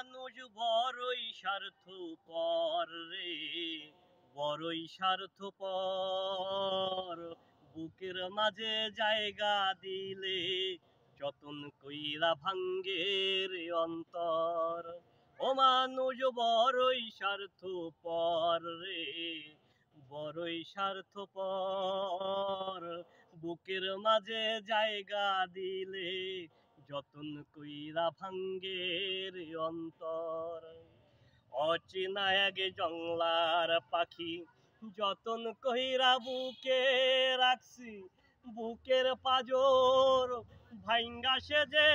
মানুষ বড়ই স্বার্থপর রে, বড়ই স্বার্থপর। বুকের মাঝে জায়গা দিলে যতন কইরা ভাঙ্গে রে অন্তর। ও মানুষ বড়ই স্বার্থপর রে, বড়ই স্বার্থপর। বুকের মাঝে জায়গা দিলে যতন কইরা ভাঙ্গে রে অন্তর। অচেনা এক জংলার পাখি যতন কইরা বুকে রাখছি, বুকের পাজর ভাঙ্গা সে যে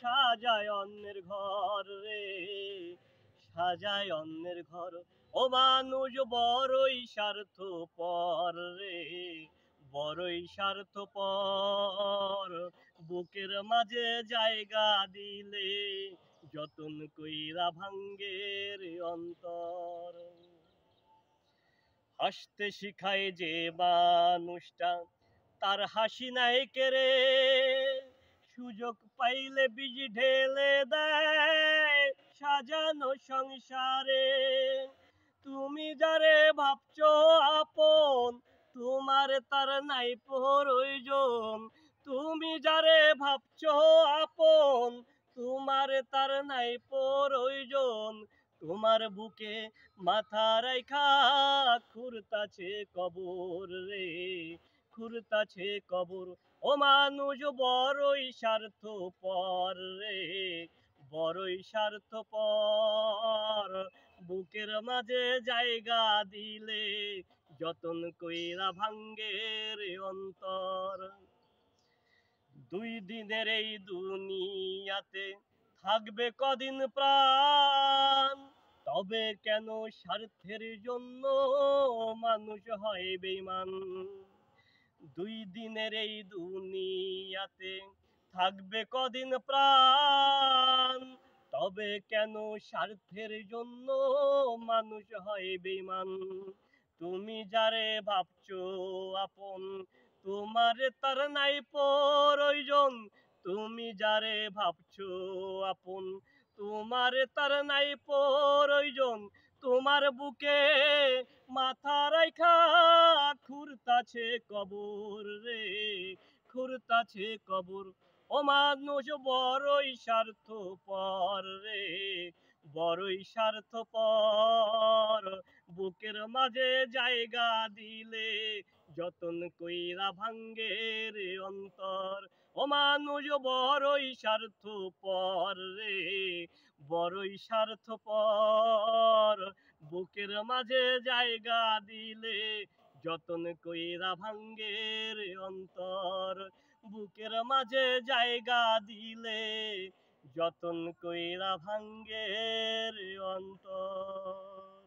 সাজায় অন্যের ঘর রে, সাজায় অন্যের ঘর। ও মানুষ বড়ই স্বার্থপর রে, বড়ই স্বার্থপর। বুকের মাঝে জায়গা দিলে যতন কইরা ভাঙ্গে রে অন্তর। হাসতে শিখায় যে মানুষটা তার হাসি নাই কেড়ে, সুযোগ পাইলে বীজ ঢেলে দেয় সাজানো সংসারে। তুমি যারে ভাবছো আপন, তোমার তার নাই প্রয়োজন। তুমি যারে ভাবছো আপন, তোমার তার নাই প্রয়োজন। তোমার বুকে মাথা রাইখা খুঁড়তাছে কবর রে, খুঁড়তাছে কবর। ও মানুষ বড়ই স্বার্থপর রে, বড়ই স্বার্থপর। বুকের মাঝে জায়গা দিলে যতন কইরা ভাঙ্গে রে অন্তর। দুই দিনের এই দুনিয়াতে থাকবে কদিন প্রাণ, তবে কেন স্বার্থের জন্য মানুষ হয় বেঈমান। দুই দিনের এই দুনিয়াতে থাকবে কদিন প্রাণ, তবে কেন স্বার্থের জন্য মানুষ হয় বেঈমান। তুমি যারে ভাবছো আপন, তোমার তার নাই প্রয়োজন। তুমি যারে ভাবছো আপন, তোমার তার নাই প্রয়োজন। তোমার বুকে মাথা রাইখা খুঁড়তাছে কবর রে, খুঁড়তাছে কবর। ও মানুষ বড়ই স্বার্থপর রে, বড়ই স্বার্থপর। বুকের মাঝে জায়গা দিলে যতন কইরা ভাঙ্গে রে অন্তর। ও মানুষ বড়ই স্বার্থপর রে, বড়ই স্বার্থপর। বুকের মাঝে জায়গা দিলে যতন কইরা ভাঙ্গে রে অন্তর। বুকের মাঝে জায়গা দিলে যতন কইরা ভাঙ্গে রে অন্তর।